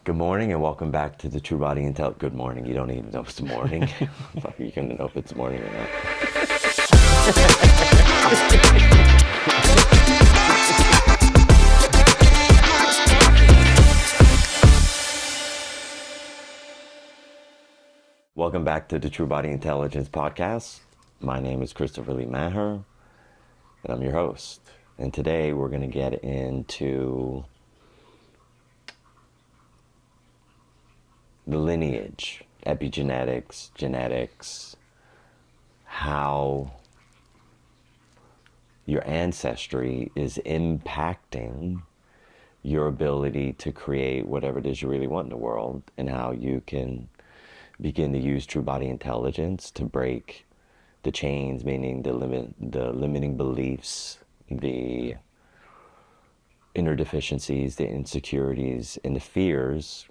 Good morning and welcome back to the True Body Intel. Good morning. You don't even know if it's morning. You're going to know if it's morning or not. Welcome back to the True Body Intelligence Podcast. My name is Christopher Lee Maher, and I'm your host. And today we're going to get into the lineage, epigenetics, genetics, how your ancestry is impacting your ability to create whatever it is you really want in the world, and how you can begin to use true body intelligence to break the chains, meaning the limiting beliefs, the inner deficiencies, the insecurities, and the fears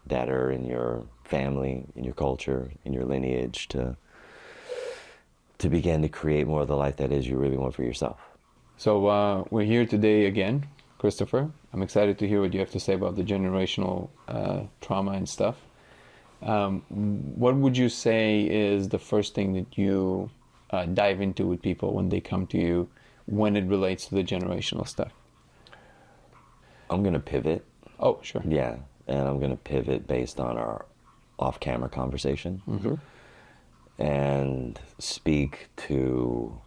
that are in your family, in your culture, in your lineage, to begin to create more of the life that is you really want for yourself. So we're here today again, Christopher. I'm excited to hear what you have to say about the generational trauma and stuff. What would you say is the first thing that you dive into with people when they come to you when it relates to the generational stuff? I'm going to pivot. Oh, sure. Yeah. And I'm going to pivot based on our off-camera conversation, and speak to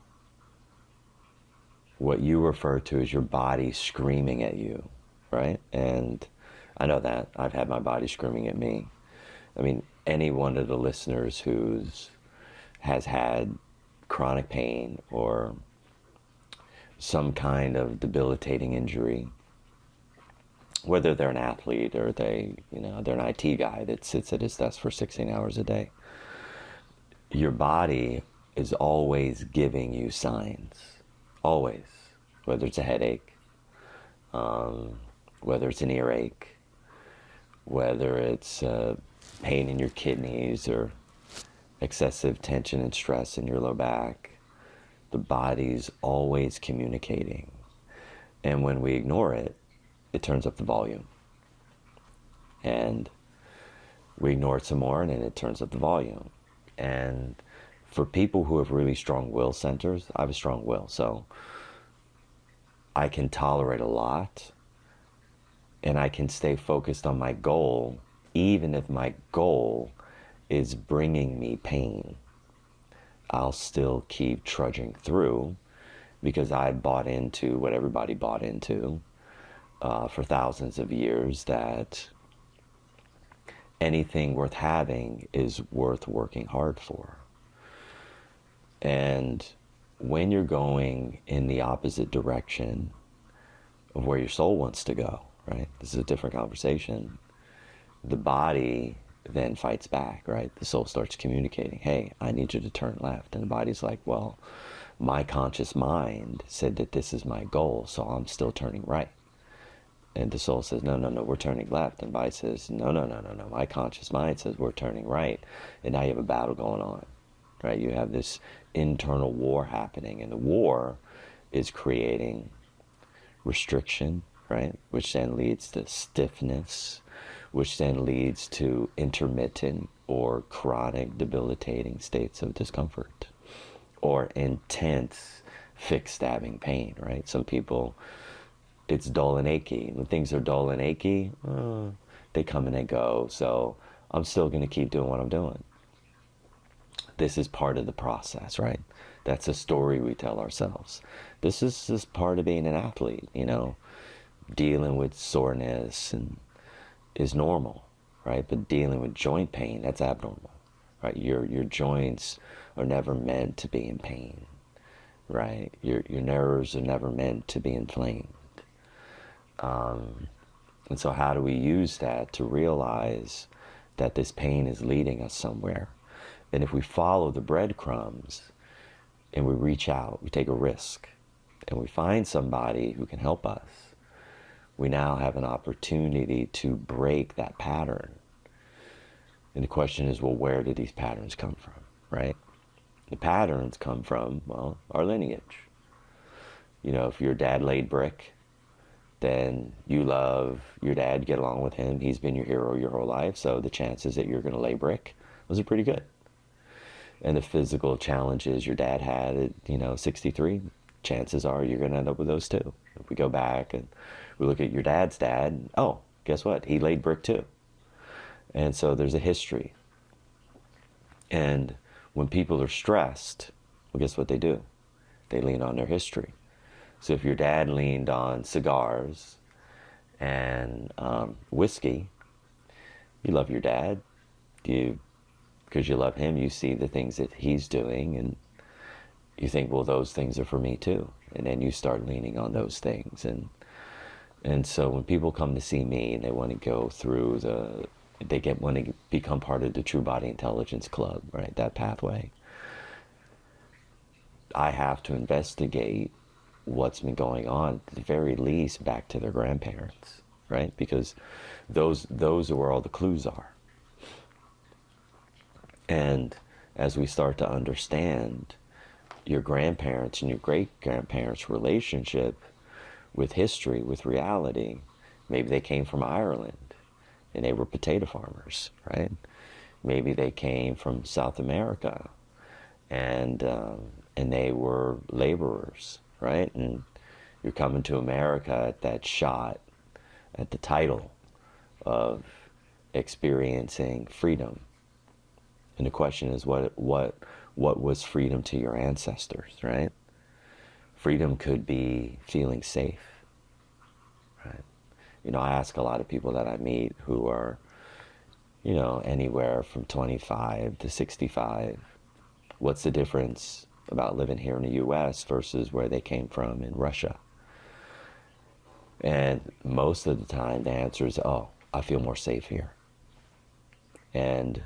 what you refer to as your body screaming at you, right? And I know that. I've had my body screaming at me. I mean, any one of the listeners has had chronic pain or some kind of debilitating injury, whether they're an athlete or they're an IT guy that sits at his desk for 16 hours a day, your body is always giving you signs, always, whether it's a headache, whether it's an earache, whether it's pain in your kidneys or excessive tension and stress in your low back. The body's always communicating. And when we ignore it, it turns up the volume. And we ignore it some more, and then it turns up the volume. And for people who have really strong will centers, I have a strong will, so I can tolerate a lot, and I can stay focused on my goal, even if my goal is bringing me pain. I'll still keep trudging through because I bought into what everybody bought into for thousands of years, that anything worth having is worth working hard for. And when you're going in the opposite direction of where your soul wants to go, right? This is a different conversation. The body then fights back, right? The soul starts communicating, hey, I need you to turn left. And the body's like, well, my conscious mind said that this is my goal, so I'm still turning right. And the soul says, no, we're turning left. And the body says, no, my conscious mind says we're turning right. And now you have a battle going on, right? You have this internal war happening, and the war is creating restriction, right? Which then leads to stiffness, which then leads to intermittent or chronic debilitating states of discomfort or intense fixed stabbing pain, right? Some people, it's dull and achy. When things are dull and achy, they come and they go. So I'm still going to keep doing what I'm doing. This is part of the process, right? That's a story we tell ourselves. This is just part of being an athlete, dealing with soreness and is normal, right? But dealing with joint pain, that's abnormal, right? Your joints are never meant to be in pain, right? Your nerves are never meant to be inflamed. And so how do we use that to realize that this pain is leading us somewhere? And if we follow the breadcrumbs and we reach out, we take a risk, and we find somebody who can help us, we now have an opportunity to break that pattern. And the question is, well, where do these patterns come from, right? The patterns come from, well, our lineage. If your dad laid brick, then you love your dad, get along with him. He's been your hero your whole life, so the chances that you're going to lay brick, those are pretty good. And the physical challenges your dad had at, 63, chances are you're going to end up with those too. If we go back and we look at your dad's dad, oh, guess what? He laid brick too. And so there's a history. And when people are stressed, well, guess what they do? They lean on their history. So if your dad leaned on cigars and whiskey, you love your dad. Because you love him, you see the things that he's doing, and you think, well, those things are for me too. And then you start leaning on those things. And so when people come to see me and they want to go through want to become part of the True Body Intelligence Club, right? That pathway. I have to investigate what's been going on, at the very least, back to their grandparents, right? Because those are where all the clues are. And as we start to understand your grandparents and your great-grandparents' relationship with history, with reality, maybe they came from Ireland and they were potato farmers, right? Maybe they came from South America and they were laborers, right? And you're coming to America at that shot, at the title of experiencing freedom. And the question is, what was freedom to your ancestors, right? Freedom could be feeling safe, right? I ask a lot of people that I meet who are, anywhere from 25 to 65, what's the difference about living here in the U.S. versus where they came from in Russia? And most of the time the answer is, oh, I feel more safe here. And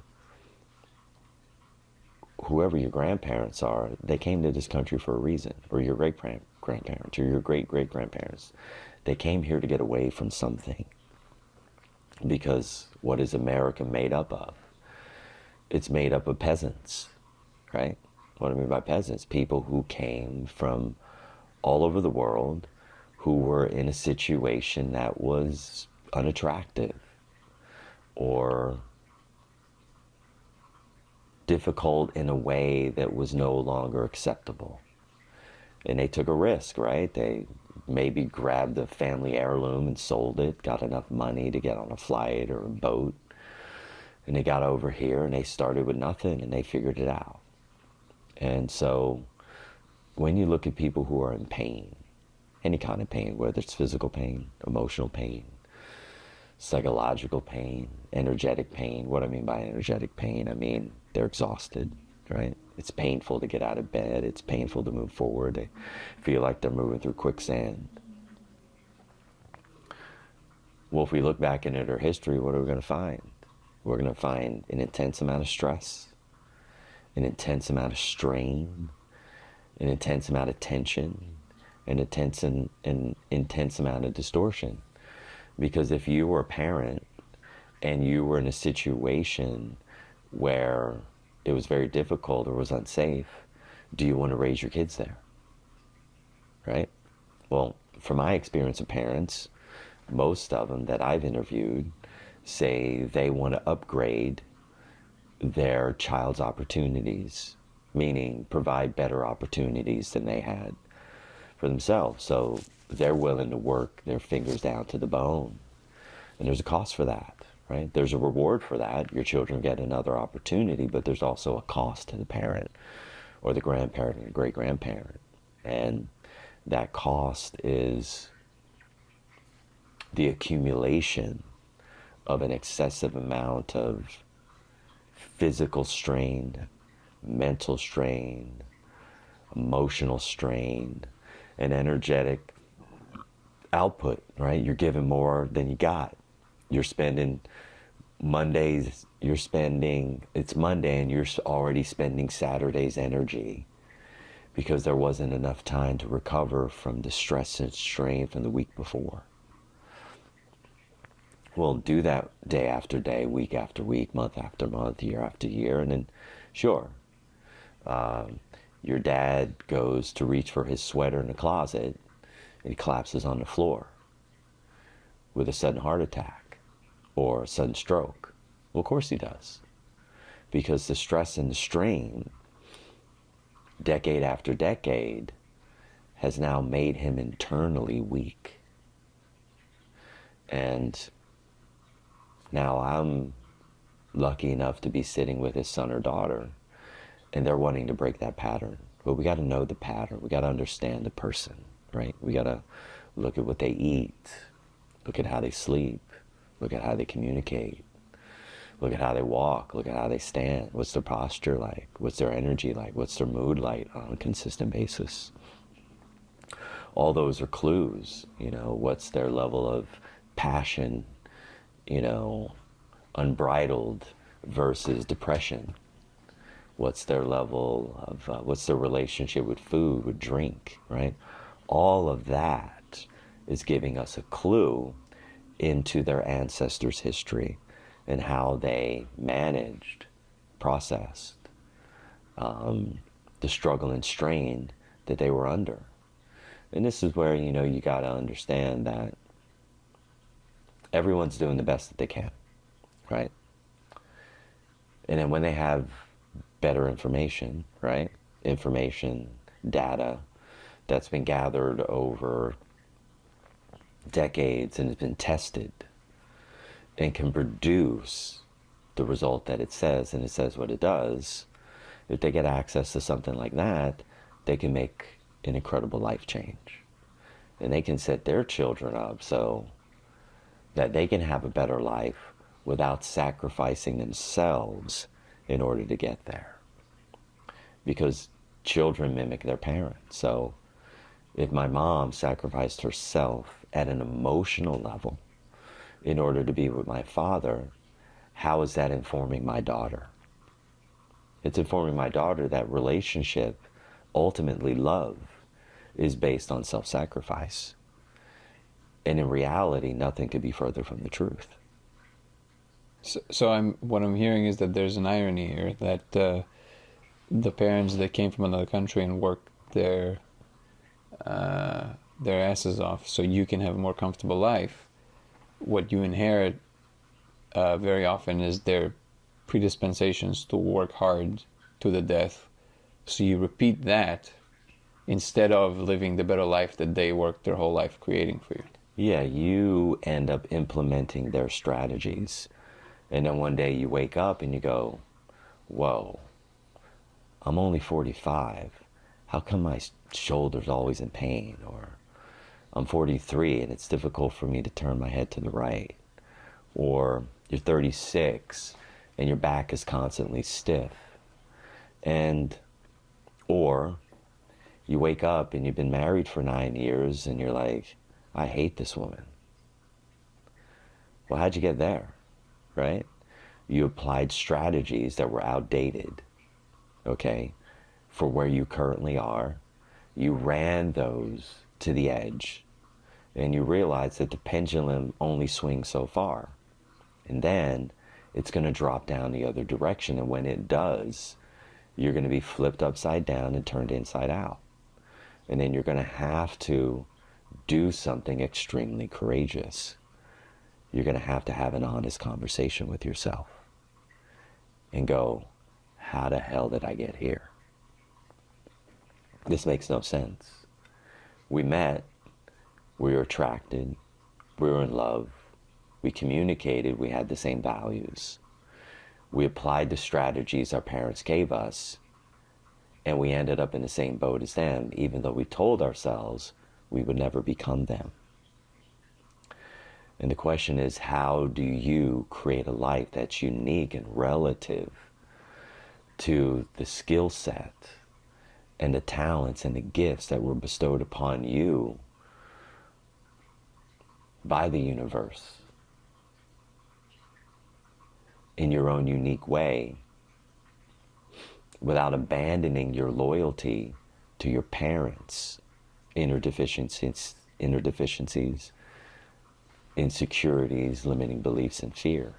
whoever your grandparents are, they came to this country for a reason, or your great-grandparents, or your great-great-grandparents. They came here to get away from something. Because what is America made up of? It's made up of peasants, right? What I mean by peasants, people who came from all over the world, who were in a situation that was unattractive or difficult in a way that was no longer acceptable. And they took a risk, right? They maybe grabbed a family heirloom and sold it, got enough money to get on a flight or a boat. And they got over here and they started with nothing and they figured it out. And so when you look at people who are in pain, any kind of pain, whether it's physical pain, emotional pain, psychological pain, energetic pain. What I mean by energetic pain, I mean they're exhausted, right? It's painful to get out of bed. It's painful to move forward. They feel like they're moving through quicksand. Well, if we look back into their history, what are we going to find? We're going to find an intense amount of stress, an intense amount of strain, an intense amount of tension, an intense amount of distortion. Because if you were a parent and you were in a situation where it was very difficult or was unsafe, do you want to raise your kids there? Right? Well, from my experience of parents, most of them that I've interviewed say they want to upgrade their child's opportunities, meaning provide better opportunities than they had for themselves. So they're willing to work their fingers down to the bone. And there's a cost for that, right? There's a reward for that. Your children get another opportunity, but there's also a cost to the parent or the grandparent or the great-grandparent. And that cost is the accumulation of an excessive amount of physical strain, mental strain, emotional strain, and energetic output, right? You're giving more than you got. You're spending Mondays, it's Monday and you're already spending Saturday's energy because there wasn't enough time to recover from the stress and strain from the week before. Well, do that day after day, week after week, month after month, year after year, and then sure, your dad goes to reach for his sweater in the closet and he collapses on the floor. with a sudden heart attack or a sudden stroke? Well, of course he does. Because the stress and the strain, decade after decade, has now made him internally weak. And now I'm lucky enough to be sitting with his son or daughter, and they're wanting to break that pattern. But we got to know the pattern. We got to understand the person, right? We got to look at what they eat, look at how they sleep, look at how they communicate, look at how they walk, look at how they stand. What's their posture like? What's their energy like? What's their mood like on a consistent basis? All those are clues, what's their level of passion, unbridled versus depression. What's their level of, what's their relationship with food, with drink, right? All of that is giving us a clue into their ancestors' history and how they managed, processed the struggle and strain that they were under. And this is where, you got to understand that everyone's doing the best that they can, right? And then when they have better information, right? Information, data that's been gathered over decades and has been tested and can produce the result that it says, and it says what it does, if they get access to something like that, they can make an incredible life change. And they can set their children up so that they can have a better life without sacrificing themselves in order to get there. Because children mimic their parents. So if my mom sacrificed herself at an emotional level in order to be with my father, how is that informing my daughter? It's informing my daughter that relationship, ultimately love, is based on self-sacrifice. And in reality, nothing could be further from the truth. So what I'm hearing is that there's an irony here, that the parents that came from another country and worked their asses off so you can have a more comfortable life, what you inherit very often is their predispositions to work hard to the death. So you repeat that instead of living the better life that they worked their whole life creating for you. Yeah, you end up implementing their strategies. And then one day you wake up and you go, whoa, I'm only 45. How come my shoulder's always in pain? Or I'm 43 and it's difficult for me to turn my head to the right. Or you're 36 and your back is constantly stiff. Or you wake up and you've been married for 9 years and you're like, I hate this woman. Well, how'd you get there, right? You applied strategies that were outdated, okay, for where you currently are. You ran those to the edge and you realize that the pendulum only swings so far. And then it's going to drop down the other direction. And when it does, you're going to be flipped upside down and turned inside out. And then you're going to have to do something extremely courageous. You're going to have an honest conversation with yourself and go, how the hell did I get here? This makes no sense. We met, we were attracted, we were in love, we communicated, we had the same values. We applied the strategies our parents gave us, and we ended up in the same boat as them, even though we told ourselves we would never become them. And the question is, how do you create a life that's unique and relative to the skill set and the talents and the gifts that were bestowed upon you by the universe in your own unique way, without abandoning your loyalty to your parents' inner deficiencies, insecurities, limiting beliefs, and fears?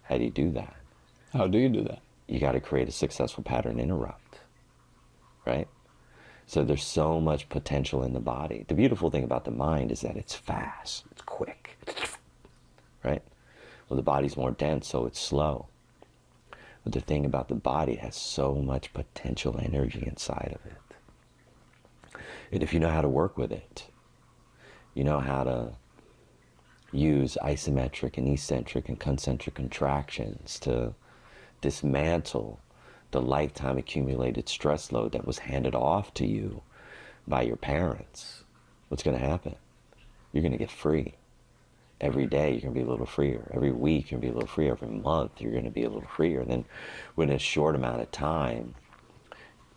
How do you do that? How do you do that? You got to create a successful pattern interrupt, right? So there's so much potential in the body. The beautiful thing about the mind is that it's fast, it's quick. right? Well, the body's more dense, so it's slow. But the thing about the body, it has so much potential energy inside of it. And if you know how to work with it, you know how to use isometric and eccentric and concentric contractions to dismantle the lifetime accumulated stress load that was handed off to you by your parents, what's going to happen? You're going to get free. Every day you're going to be a little freer. Every week you're going to be a little freer. Every month you're going to be a little freer. And then within a short amount of time,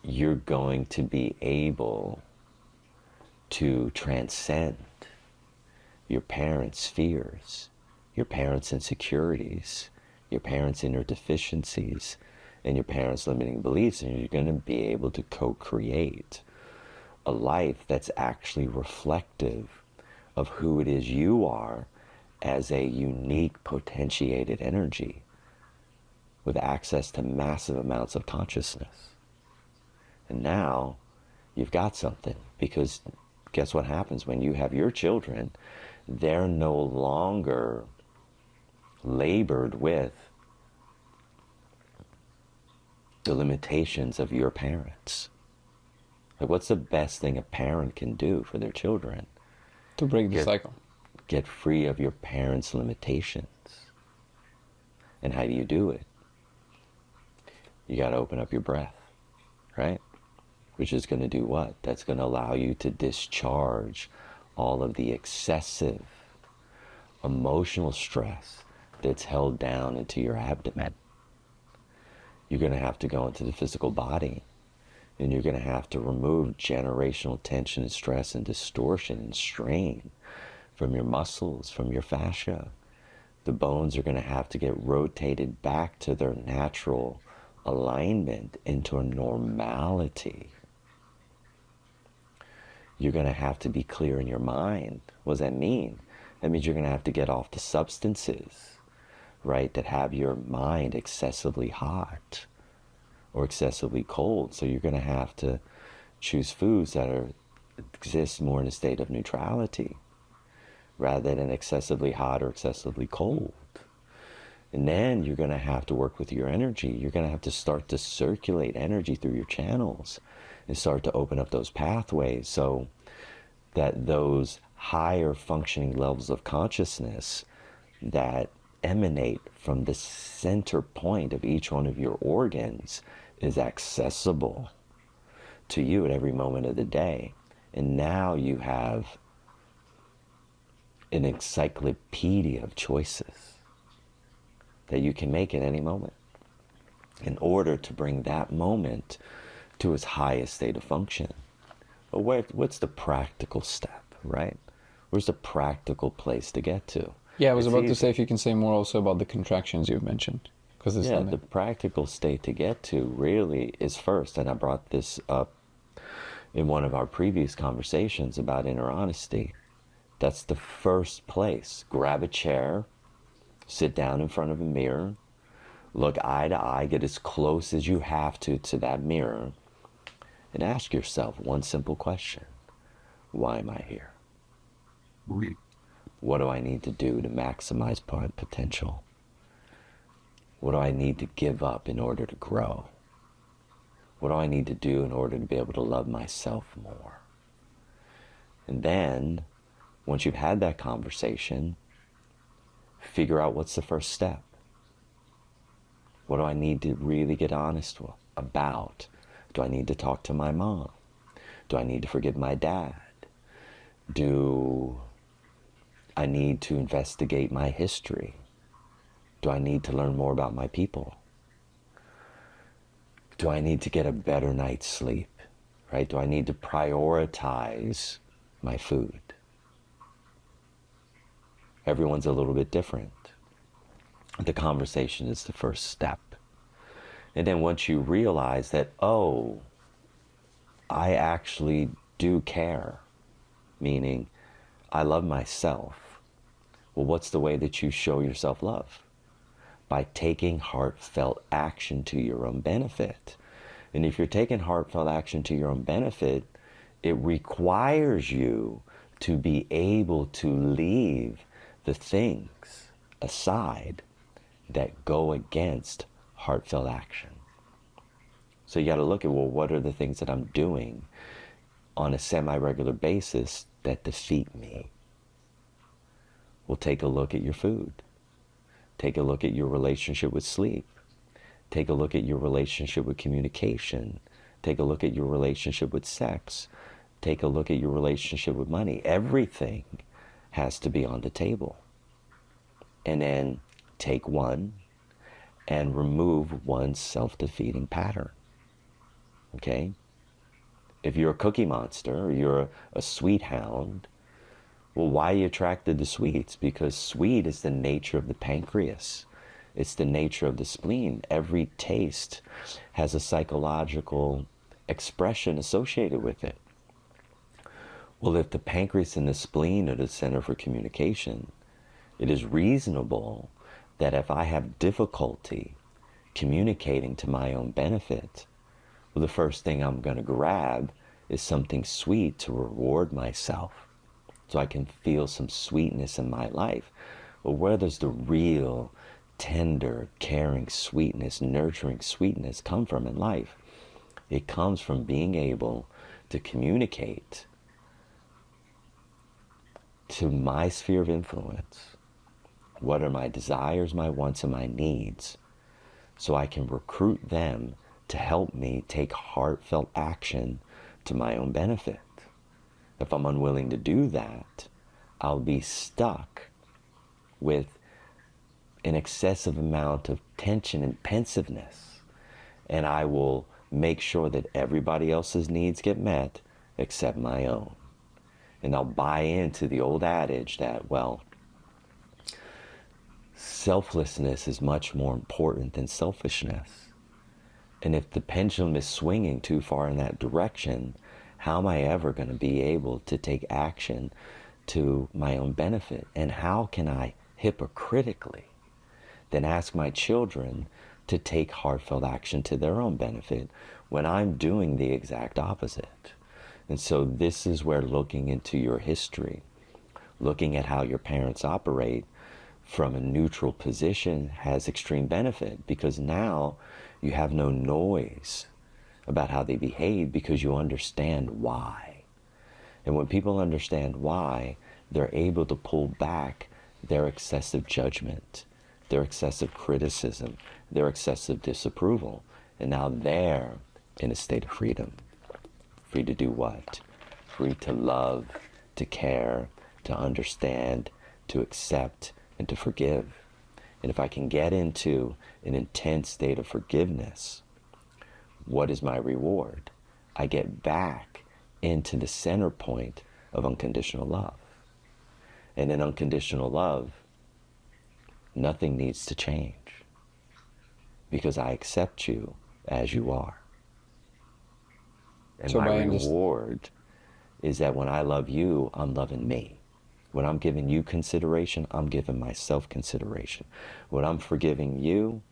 you're going to be able to transcend your parents' fears, your parents' insecurities, your parents' inner deficiencies, and your parents' limiting beliefs, and you're going to be able to co-create a life that's actually reflective of who it is you are as a unique potentiated energy with access to massive amounts of consciousness. And now you've got something, because guess what happens when you have your children? They're no longer labored with the limitations of your parents. Like, what's the best thing a parent can do for their children? To break the cycle. Get free of your parents' limitations. And how do you do it? You got to open up your breath, right? Which is going to do what? That's going to allow you to discharge all of the excessive emotional stress that's held down into your abdomen. You're going to have to go into the physical body, and you're going to have to remove generational tension and stress and distortion and strain from your muscles, from your fascia. The bones are going to have to get rotated back to their natural alignment into a normality. You're going to have to be clear in your mind. What does that mean? That means you're going to have to get off the substances, right, that have your mind excessively hot or excessively cold. So you're going to have to choose foods that exist more in a state of neutrality rather than excessively hot or excessively cold. And then you're going to have to work with your energy. You're going to have to start to circulate energy through your channels and start to open up those pathways so that those higher functioning levels of consciousness that emanate from the center point of each one of your organs is accessible to you at every moment of the day. And now you have an encyclopedia of choices that you can make at any moment in order to bring that moment to its highest state of function. But what's the practical step, right? Where's the practical place to get to? Yeah, I was about to say if you can say more also about the contractions you've mentioned. Yeah, the practical state to get to really is first, and I brought this up in one of our previous conversations about inner honesty. That's the first place. Grab a chair, sit down in front of a mirror, look eye to eye, get as close as you have to that mirror, and ask yourself one simple question. Why am I here? What do I need to do to maximize potential? What do I need to give up in order to grow? What do I need to do in order to be able to love myself more? And then, once you've had that conversation, figure out what's the first step. What do I need to really get honest about? Do I need to talk to my mom? Do I need to forgive my dad? Do I need to investigate my history? Do I need to learn more about my people? Do I need to get a better night's sleep? Right? Do I need to prioritize my food? Everyone's a little bit different. The conversation is the first step. And then once you realize that, oh, I actually do care, meaning I love myself. Well, what's the way that you show yourself love? By taking heartfelt action to your own benefit. And if you're taking heartfelt action to your own benefit, it requires you to be able to leave the things aside that go against heartfelt action. So you got to look at, well, what are the things that I'm doing on a semi-regular basis that defeat me? Well, take a look at your food. Take a look at your relationship with sleep. Take a look at your relationship with communication. Take a look at your relationship with sex. Take a look at your relationship with money. Everything has to be on the table. And then take one and remove one self-defeating pattern. Okay? If you're a cookie monster or you're a sweet hound, well, why are you attracted to sweets? Because sweet is the nature of the pancreas. It's the nature of the spleen. Every taste has a psychological expression associated with it. Well, if the pancreas and the spleen are the center for communication, it is reasonable that if I have difficulty communicating to my own benefit, well, the first thing I'm going to grab is something sweet to reward myself so I can feel some sweetness in my life. But where does the real, tender, caring sweetness, nurturing sweetness come from in life? It comes from being able to communicate to my sphere of influence. What are my desires, my wants, and my needs? So I can recruit them to help me take heartfelt action to my own benefit. If I'm unwilling to do that, I'll be stuck with an excessive amount of tension and pensiveness. And I will make sure that everybody else's needs get met except my own. And I'll buy into the old adage that, well, selflessness is much more important than selfishness. And if the pendulum is swinging too far in that direction, how am I ever going to be able to take action to my own benefit? And how can I hypocritically then ask my children to take heartfelt action to their own benefit when I'm doing the exact opposite? And so this is where looking into your history, looking at how your parents operate from a neutral position has extreme benefit, because now you have no noise about how they behave because you understand why. And when people understand why, they're able to pull back their excessive judgment, their excessive criticism, their excessive disapproval. And now they're in a state of freedom. Free to do what? Free to love, to care, to understand, to accept, and to forgive. And if I can get into an intense state of forgiveness, what is my reward? I get back into the center point of unconditional love. And in unconditional love, nothing needs to change because I accept you as you are. And So my by reward is that when I love you, I'm loving me. When I'm giving you consideration, I'm giving myself consideration. When I'm forgiving you,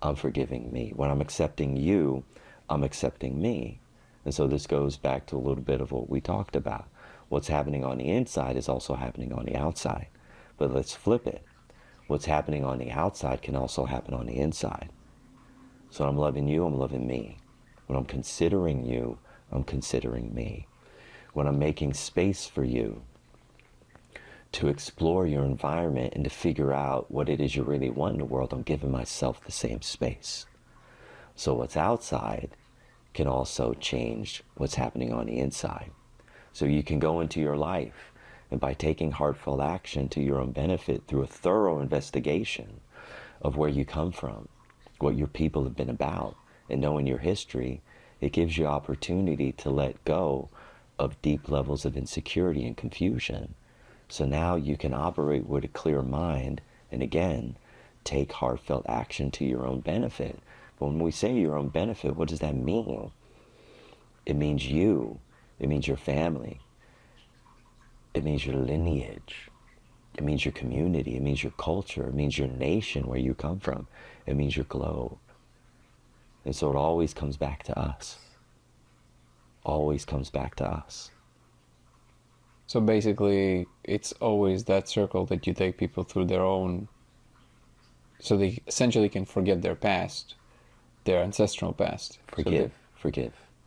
I'm forgiving me. When I'm accepting you, I'm accepting me. And so this goes back to a little bit of what we talked about. What's happening on the inside is also happening on the outside. But let's flip it. What's happening on the outside can also happen on the inside. So when I'm loving you, I'm loving me. When I'm considering you, I'm considering me. When I'm making space for you to explore your environment and to figure out what it is you really want in the world, I'm giving myself the same space. So what's outside can also change what's happening on the inside. So you can go into your life, and by taking heartfelt action to your own benefit through a thorough investigation of where you come from, what your people have been about, and knowing your history, it gives you opportunity to let go of deep levels of insecurity and confusion. So now you can operate with a clear mind and again, take heartfelt action to your own benefit. But when we say your own benefit, what does that mean? It means you. It means your family. It means your lineage. It means your community. It means your culture. It means your nation, where you come from. It means your globe. And so it always comes back to us. Always comes back to us. So basically, it's always that circle that you take people through their own so they essentially can forget their past, their ancestral past. Forgive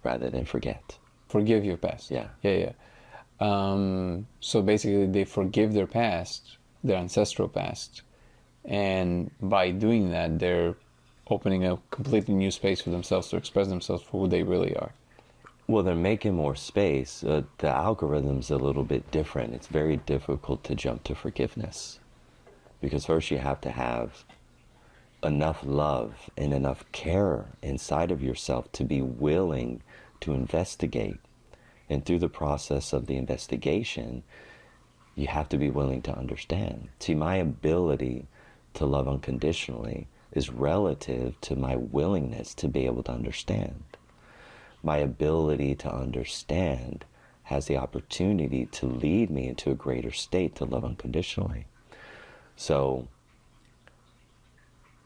rather than forget. Forgive your past. Yeah. Yeah. So basically, they forgive their past, their ancestral past, and by doing that, they're opening a completely new space for themselves to express themselves for who they really are. Well, they're making more space. The algorithm's a little bit different. It's very difficult to jump to forgiveness because first you have to have enough love and enough care inside of yourself to be willing to investigate. And through the process of the investigation, you have to be willing to understand. See, my ability to love unconditionally is relative to my willingness to be able to understand. My ability to understand has the opportunity to lead me into a greater state to love unconditionally. So,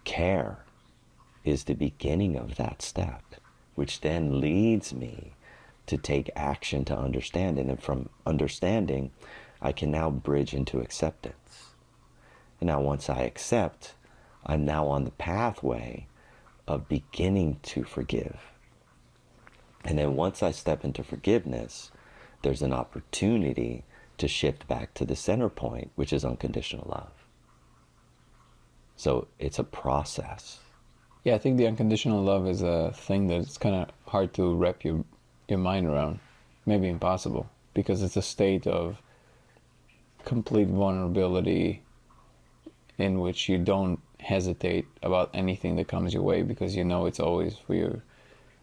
care is the beginning of that step, which then leads me to take action to understand. And then from understanding, I can now bridge into acceptance. And now once I accept, I'm now on the pathway of beginning to forgive. And then once I step into forgiveness, there's an opportunity to shift back to the center point, which is unconditional love. So it's a process. Yeah, I think the unconditional love is a thing that's kind of hard to wrap your mind around, maybe impossible, because it's a state of complete vulnerability in which you don't hesitate about anything that comes your way because you know it's always for your,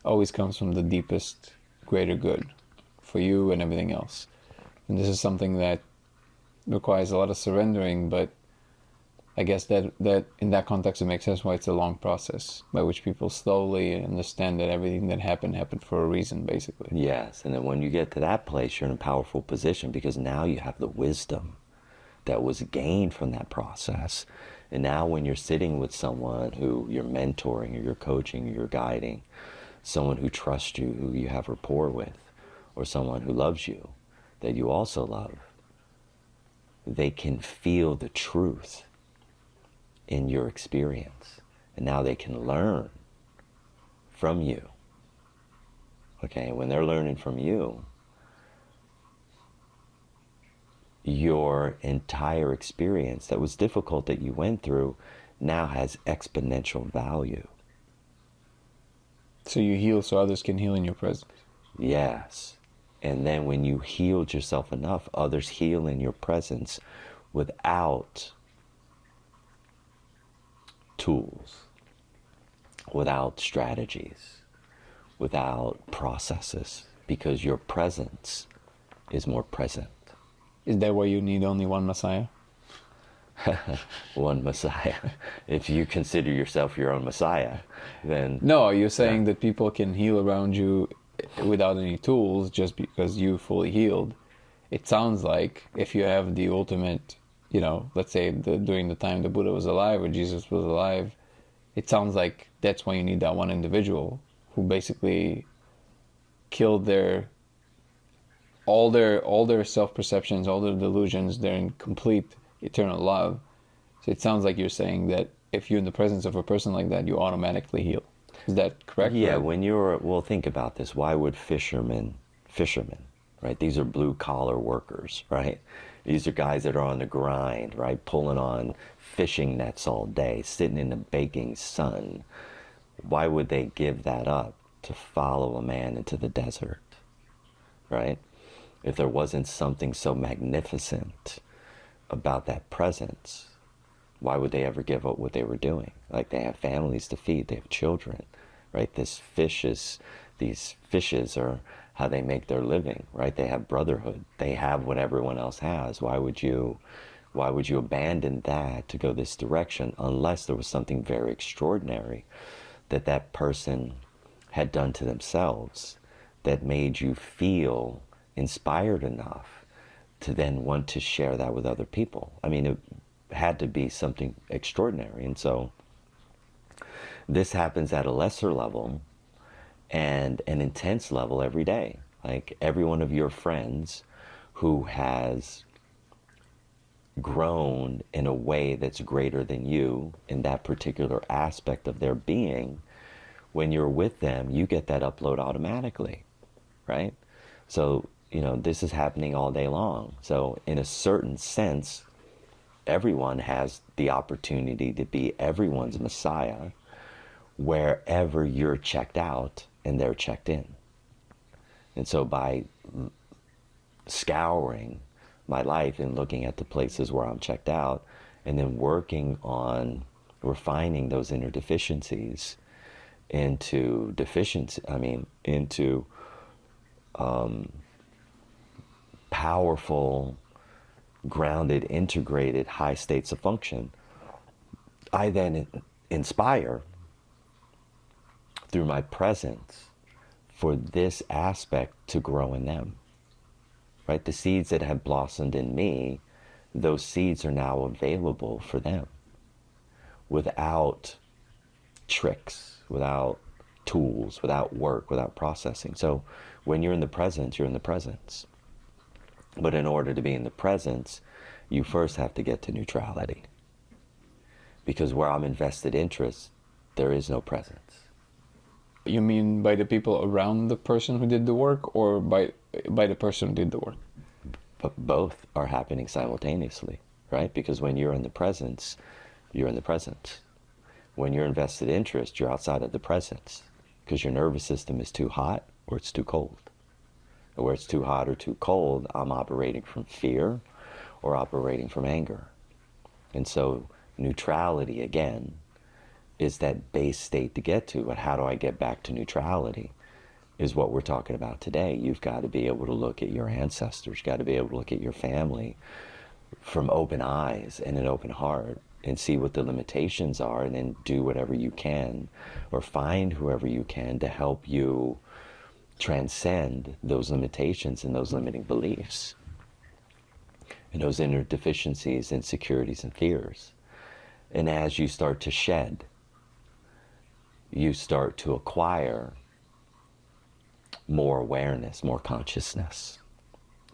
always comes from the deepest, greater good for you and everything else. And this is something that requires a lot of surrendering, but I guess that in that context it makes sense why it's a long process by which people slowly understand that everything that happened for a reason, basically. Yes, and then when you get to that place, you're in a powerful position because now you have the wisdom that was gained from that process. And now when you're sitting with someone who you're mentoring or you're coaching or you're guiding, someone who trusts you, who you have rapport with, or someone who loves you, that you also love, they can feel the truth in your experience. And now they can learn from you. Okay, when they're learning from you, your entire experience that was difficult that you went through now has exponential value. So you heal so others can heal in your presence. Yes. And then when you healed yourself enough, others heal in your presence without tools, without strategies, without processes, because your presence is more present. Is that why you need only one Messiah? One Messiah. If you consider yourself your own Messiah, then... No, you're saying that people can heal around you without any tools just because you fully healed. It sounds like if you have the ultimate, let's say during the time the Buddha was alive or Jesus was alive, it sounds like that's why you need that one individual who basically killed all their self-perceptions, all their delusions. They're in complete eternal love. So it sounds like you're saying that if you're in the presence of a person like that, you automatically heal. Is that correct? Yeah, right? well, think about this. Why would fishermen, right? These are blue collar workers, right? These are guys that are on the grind, right? Pulling on fishing nets all day, sitting in the baking sun. Why would they give that up to follow a man into the desert, right? If there wasn't something so magnificent about that presence, why would they ever give up what they were doing? Like, they have families to feed, they have children, right? These fishes are how they make their living, right? They have brotherhood. They have what everyone else has. Why would you abandon that to go this direction unless there was something very extraordinary that person had done to themselves that made you feel inspired enough to then want to share that with other people? I mean, it had to be something extraordinary. And so this happens at a lesser level and an intense level every day. Like, every one of your friends who has grown in a way that's greater than you in that particular aspect of their being, when you're with them, you get that upload automatically, right? So, this is happening all day long. So in a certain sense, everyone has the opportunity to be everyone's Messiah wherever you're checked out and they're checked in. And so by scouring my life and looking at the places where I'm checked out and then working on refining those inner deficiencies into powerful, grounded, integrated, high states of function, I then inspire through my presence for this aspect to grow in them, right? The seeds that have blossomed in me, those seeds are now available for them without tricks, without tools, without work, without processing. So when you're in the presence, you're in the presence. But in order to be in the presence, you first have to get to neutrality. Because where I'm invested interest, there is no presence. You mean by the people around the person who did the work, or by the person who did the work? But both are happening simultaneously, right? Because when you're in the presence, you're in the presence. When you're invested interest, you're outside of the presence. Because your nervous system is too hot or it's too cold. And where it's too hot or too cold, I'm operating from fear or operating from anger. And so neutrality, again, is that base state to get to. But how do I get back to neutrality is what we're talking about today. You've got to be able to look at your ancestors. You've got to be able to look at your family from open eyes and an open heart and see what the limitations are, and then do whatever you can or find whoever you can to help you transcend those limitations and those limiting beliefs and those inner deficiencies, insecurities, and fears. And as you start to shed, you start to acquire more awareness, more consciousness.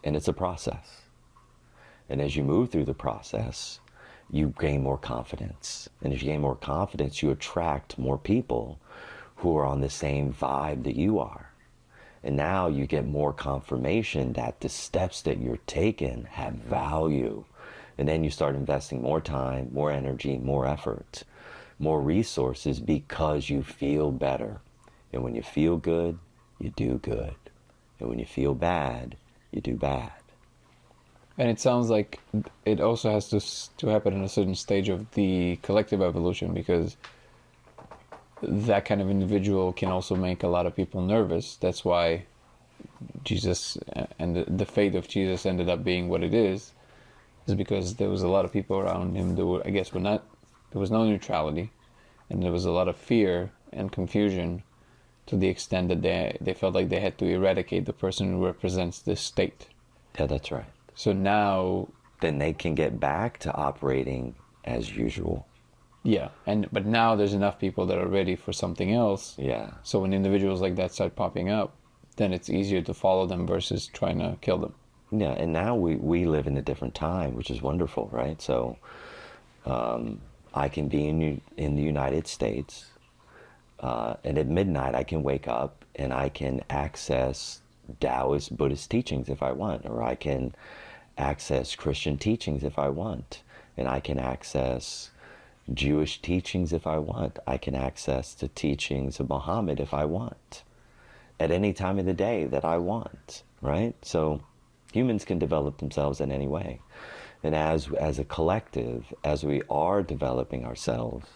And it's a process. And as you move through the process, you gain more confidence. And as you gain more confidence, you attract more people who are on the same vibe that you are. And now you get more confirmation that the steps that you're taking have value. And then you start investing more time, more energy, more effort, more resources, because you feel better. And when you feel good, you do good. And when you feel bad, you do bad. And it sounds like it also has to happen in a certain stage of the collective evolution, because that kind of individual can also make a lot of people nervous. That's why Jesus and the fate of Jesus ended up being what it is because there was a lot of people around him that were, I guess, there was no neutrality, and there was a lot of fear and confusion to the extent that they felt like they had to eradicate the person who represents this state. Yeah, that's right. So now, then they can get back to operating as usual. Yeah, but now there's enough people that are ready for something else. Yeah. So when individuals like that start popping up, then it's easier to follow them versus trying to kill them. Yeah, and now we live in a different time, which is wonderful, right? So I can be in the United States, and at midnight I can wake up and I can access Taoist, Buddhist teachings if I want, or I can access Christian teachings if I want, and I can access Jewish teachings if I want. I can access the teachings of Muhammad if I want, at any time of the day that I want, right? So humans can develop themselves in any way. And as a collective, as we are developing ourselves,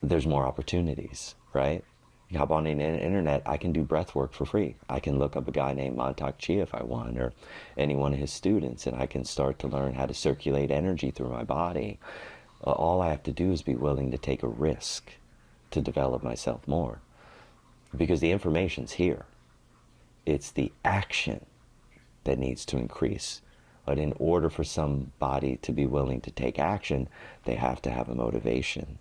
there's more opportunities, right? You hop on the internet, I can do breath work for free. I can look up a guy named Mantak Chia if I want, or any one of his students, and I can start to learn how to circulate energy through my body. All I have to do is be willing to take a risk to develop myself more. Because the information's here. It's the action that needs to increase. But in order for somebody to be willing to take action, they have to have a motivation.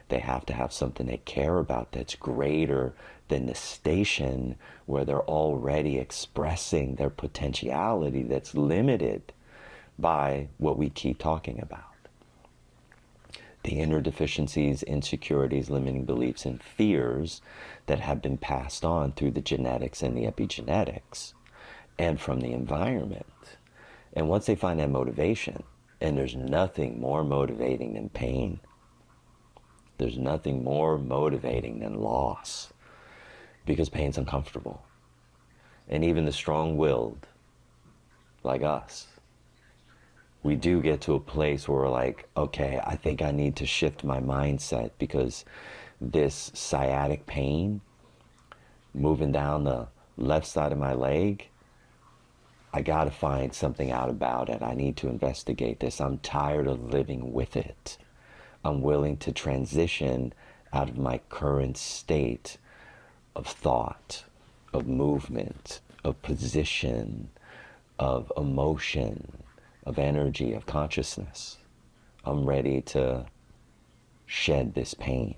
They have to have something they care about that's greater than the station where they're already expressing their potentiality that's limited by what we keep talking about. The inner deficiencies, insecurities, limiting beliefs, and fears that have been passed on through the genetics and the epigenetics and from the environment. And once they find that motivation, and there's nothing more motivating than pain, there's nothing more motivating than loss, because pain's uncomfortable. And even the strong-willed, like us, we do get to a place where we're like, okay, I think I need to shift my mindset, because this sciatic pain moving down the left side of my leg, I gotta find something out about it. I need to investigate this. I'm tired of living with it. I'm willing to transition out of my current state of thought, of movement, of position, of emotion, of energy, of consciousness. I'm ready to shed this pain.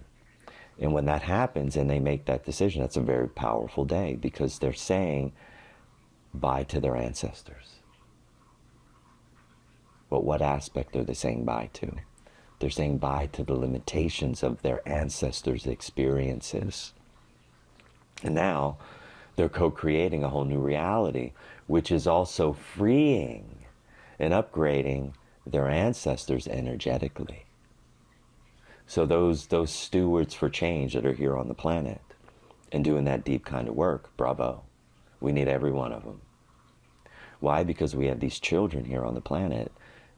And when that happens and they make that decision, that's a very powerful day, because they're saying bye to their ancestors. But what aspect are they saying bye to? They're saying bye to the limitations of their ancestors' experiences. And now they're co-creating a whole new reality, which is also freeing and upgrading their ancestors energetically. So those stewards for change that are here on the planet and doing that deep kind of work, bravo. We need every one of them. Why? Because we have these children here on the planet,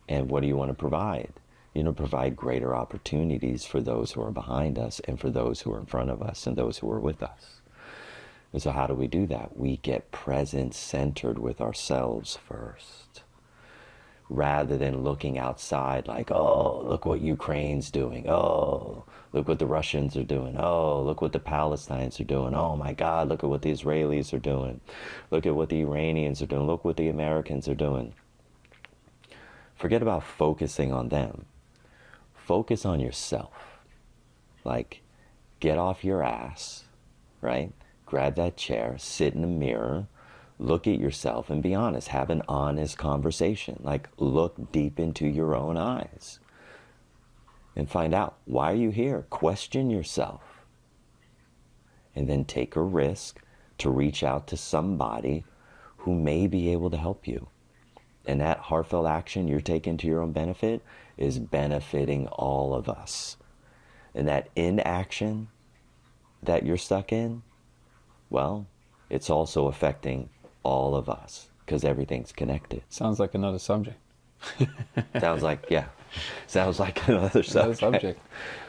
and what do you want to provide? You know, provide greater opportunities for those who are behind us and for those who are in front of us and those who are with us. And so how do we do that? We get present, centered with ourselves first, rather than looking outside like, oh, look what Ukraine's doing. Oh, look what the Russians are doing. Oh, look what the Palestinians are doing. Oh my God, look at what the Israelis are doing. Look at what the Iranians are doing. Look what the Americans are doing. Forget about focusing on them. Focus on yourself. Like, get off your ass, right? Grab that chair, sit in the mirror, look at yourself and be honest. Have an honest conversation. Like, look deep into your own eyes and find out, why are you here? Question yourself. And then take a risk to reach out to somebody who may be able to help you. And that heartfelt action you're taking to your own benefit is benefiting all of us. And that inaction that you're stuck in, well, it's also affecting all of us, because everything's connected. Sounds like another subject. Sounds like, yeah. Sounds like another subject.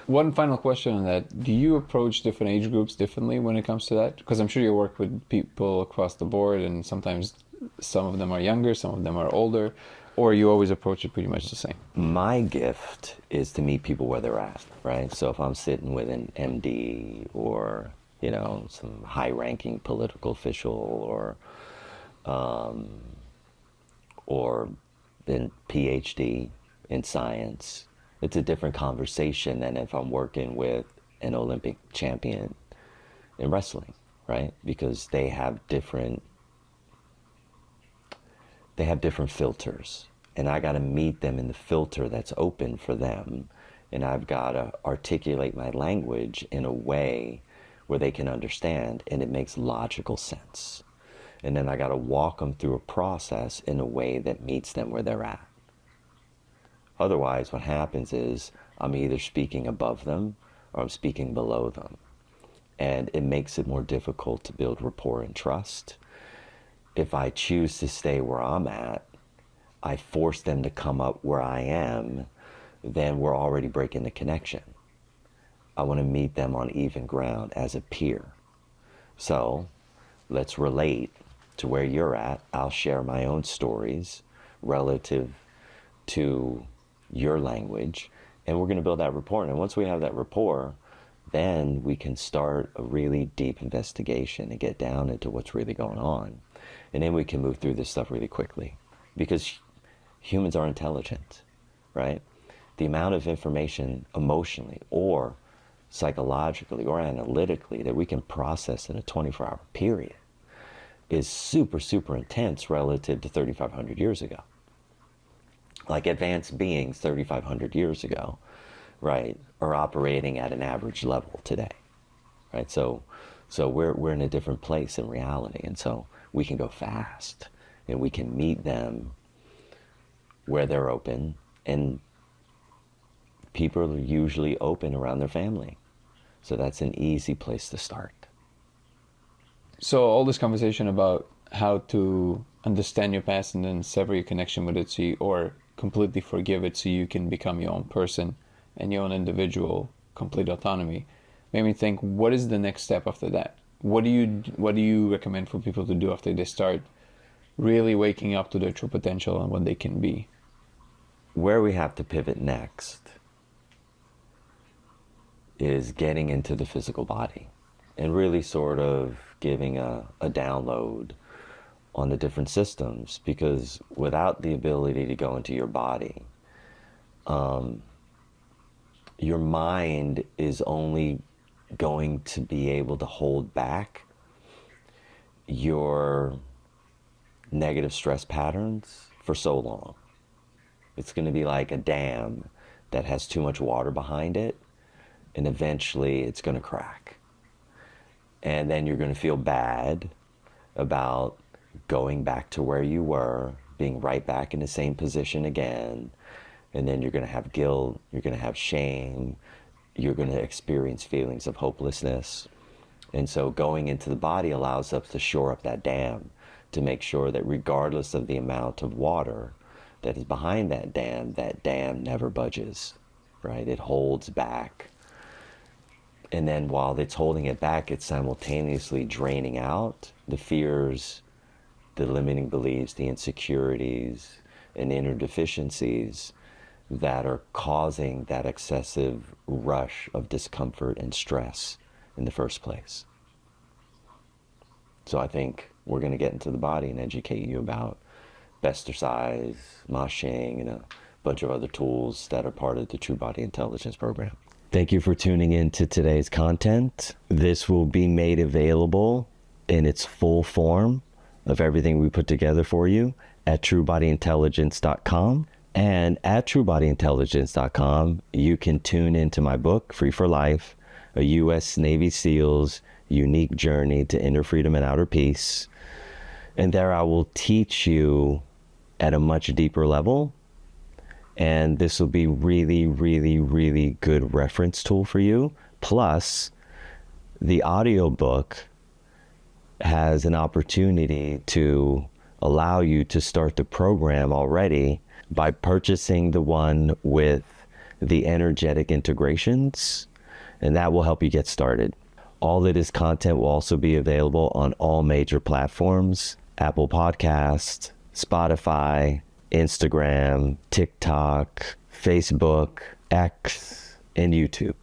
One final question on that. Do you approach different age groups differently when it comes to that? Because I'm sure you work with people across the board, and sometimes some of them are younger, some of them are older, or you always approach it pretty much the same? My gift is to meet people where they're at, right? So if I'm sitting with an MD or, you know, some high-ranking political official or been PhD in science, it's a different conversation than if I'm working with an Olympic champion in wrestling, right? Because they have different filters, and I got to meet them in the filter that's open for them, and I've got to articulate my language in a way where they can understand and it makes logical sense. And then I got to walk them through a process in a way that meets them where they're at. Otherwise, what happens is I'm either speaking above them or I'm speaking below them. And it makes it more difficult to build rapport and trust. If I choose to stay where I'm at, I force them to come up where I am, then we're already breaking the connection. I want to meet them on even ground as a peer. So let's relate to where you're at. I'll share my own stories relative to your language, and we're going to build that rapport. And once we have that rapport, then we can start a really deep investigation and get down into what's really going on. And then we can move through this stuff really quickly, because humans are intelligent, right? The amount of information emotionally or psychologically or analytically that we can process in a 24-hour period is super, super intense relative to 3,500 years ago. like advanced beings 3,500 years ago, right, are operating at an average level today, right? So we're in a different place in reality, and so we can go fast, and we can meet them where they're open, and people are usually open around their family, so that's an easy place to start. So all this conversation about how to understand your past and then sever your connection with it, so you, or completely forgive it, so you can become your own person and your own individual, complete autonomy, made me think, what is the next step after that? What do you recommend for people to do after they start really waking up to their true potential and what they can be? Where we have to pivot next is getting into the physical body and really sort of giving a download on the different systems, because without the ability to go into your body, your mind is only going to be able to hold back your negative stress patterns for so long. It's going to be like a dam that has too much water behind it, and eventually it's going to crack. And then you're going to feel bad about going back to where you were, being right back in the same position again. And then you're going to have guilt, you're going to have shame, you're going to experience feelings of hopelessness. And so going into the body allows us to shore up that dam, to make sure that regardless of the amount of water that is behind that dam never budges, right? It holds back. And then while it's holding it back, it's simultaneously draining out the fears, the limiting beliefs, the insecurities, and inner deficiencies that are causing that excessive rush of discomfort and stress in the first place. So I think we're going to get into the body and educate you about Bestersize, Ma Xing, and a bunch of other tools that are part of the True Body Intelligence program. Thank you for tuning in to today's content. This will be made available in its full form of everything we put together for you at truebodyintelligence.com. And at truebodyintelligence.com, you can tune into my book, Free for Life, a U.S. Navy SEAL's unique journey to inner freedom and outer peace. And there I will teach you at a much deeper level. And this will be really, really, really good reference tool for you. Plus, the audiobook has an opportunity to allow you to start the program already by purchasing the one with the energetic integrations, and that will help you get started. All of this content will also be available on all major platforms: Apple Podcasts, Spotify, Instagram, TikTok, Facebook, X, and YouTube.